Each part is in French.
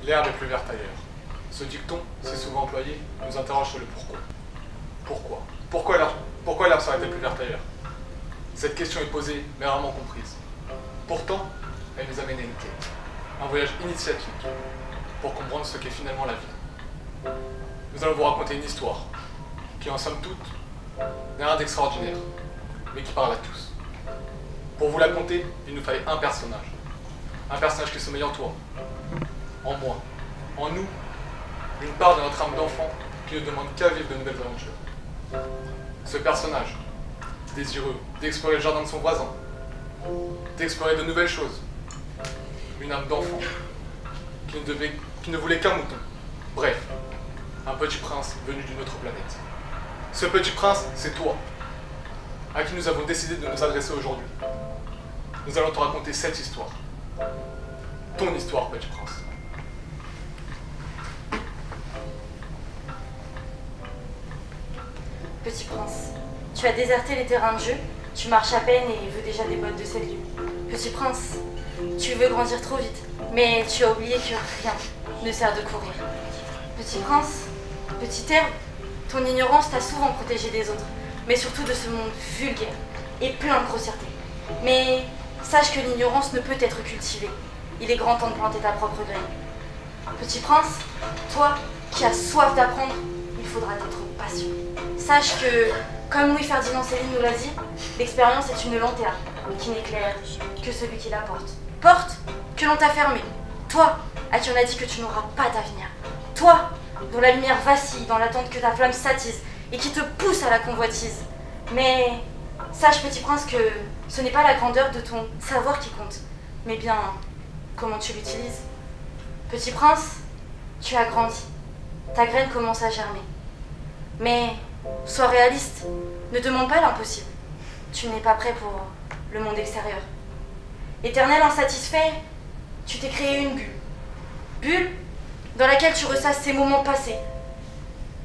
L'herbe est plus verte ailleurs. Ce dicton, si souvent employé, nous interroge sur le pourquoi. Pourquoi l'herbe serait-elle plus verte ailleurs? Cette question est posée, mais rarement comprise. Pourtant, elle nous amène à une quête, un voyage initiatique, pour comprendre ce qu'est finalement la vie. Nous allons vous raconter une histoire, qui en somme toute, n'est rien d'extraordinaire, mais qui parle à tous. Pour vous la conter, il nous fallait un personnage. Un personnage qui sommeille en toi, en moi, en nous, une part de notre âme d'enfant qui ne demande qu'à vivre de nouvelles aventures. Ce personnage, désireux d'explorer le jardin de son voisin, d'explorer de nouvelles choses. Une âme d'enfant qui ne voulait qu'un mouton. Bref, un petit prince venu d'une autre planète. Ce petit prince, c'est toi, à qui nous avons décidé de nous adresser aujourd'hui. Nous allons te raconter cette histoire. Ton histoire, petit prince. Petit prince, tu as déserté les terrains de jeu, tu marches à peine et veux déjà des bottes de 7 lieues. Petit prince, tu veux grandir trop vite, mais tu as oublié que rien ne sert de courir. Petit prince, petite herbe, ton ignorance t'a souvent protégé des autres, mais surtout de ce monde vulgaire et plein de grossièreté. Mais sache que l'ignorance ne peut être cultivée. Il est grand temps de planter ta propre graine. Petit prince, toi qui as soif d'apprendre, il faudra d'être patient. Sache que, comme Louis-Ferdinand Céline nous l'a dit, l'expérience est une lanterne qui n'éclaire que celui qui la porte. Porte que l'on t'a fermée. Toi, à qui on a dit que tu n'auras pas d'avenir. Toi, dont la lumière vacille dans l'attente que ta flamme s'attise et qui te pousse à la convoitise. Mais sache, petit prince, que ce n'est pas la grandeur de ton savoir qui compte, mais bien comment tu l'utilises. Petit prince, tu as grandi. Ta graine commence à germer. Mais sois réaliste, ne demande pas l'impossible. Tu n'es pas prêt pour le monde extérieur. Éternel insatisfait, tu t'es créé une bulle. Bulle dans laquelle tu ressasses ces moments passés.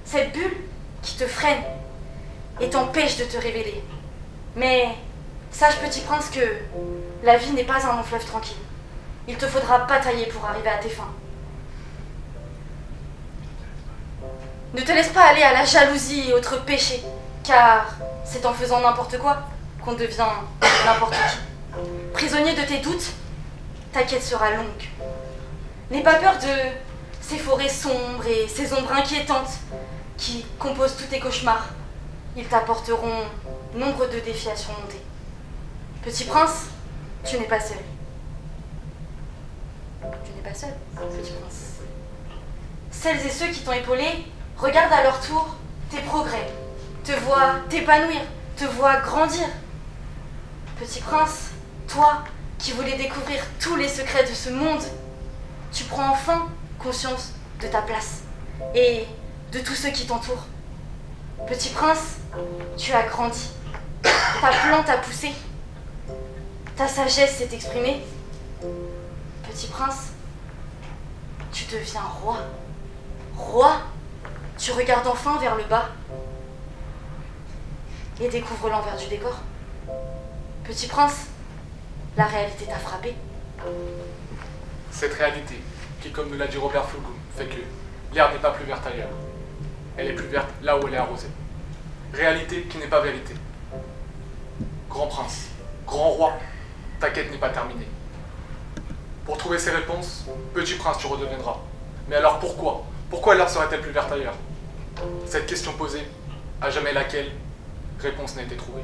Cette bulle qui te freine et t'empêche de te révéler. Mais sache, petit prince, que la vie n'est pas un long fleuve tranquille. Il te faudra batailler pour arriver à tes fins. Ne te laisse pas aller à la jalousie et autres péchés, car c'est en faisant n'importe quoi qu'on devient n'importe qui. Prisonnier de tes doutes, ta quête sera longue. N'aie pas peur de ces forêts sombres et ces ombres inquiétantes qui composent tous tes cauchemars. Ils t'apporteront nombre de défis à surmonter. Petit prince, tu n'es pas seul. Tu n'es pas seul, petit prince. Celles et ceux qui t'ont épaulé regardent à leur tour tes progrès, te voient t'épanouir, te voient grandir. Petit prince, toi qui voulais découvrir tous les secrets de ce monde, tu prends enfin conscience de ta place et de tous ceux qui t'entourent. Petit prince, tu as grandi, ta plante a poussé, ta sagesse s'est exprimée. Petit prince, tu deviens roi. Roi, tu regardes enfin vers le bas et découvres l'envers du décor. Petit prince, la réalité t'a frappé. Cette réalité, qui, comme nous l'a dit Robert Fulghum, fait que l'herbe n'est pas plus verte ailleurs. Elle est plus verte là où elle est arrosée. Réalité qui n'est pas vérité. Grand prince, grand roi, ta quête n'est pas terminée. Pour trouver ces réponses, petit prince, tu redeviendras. Mais alors pourquoi? Pourquoi l'herbe serait-elle plus verte ailleurs? Cette question posée, à jamais laquelle réponse n'a été trouvée.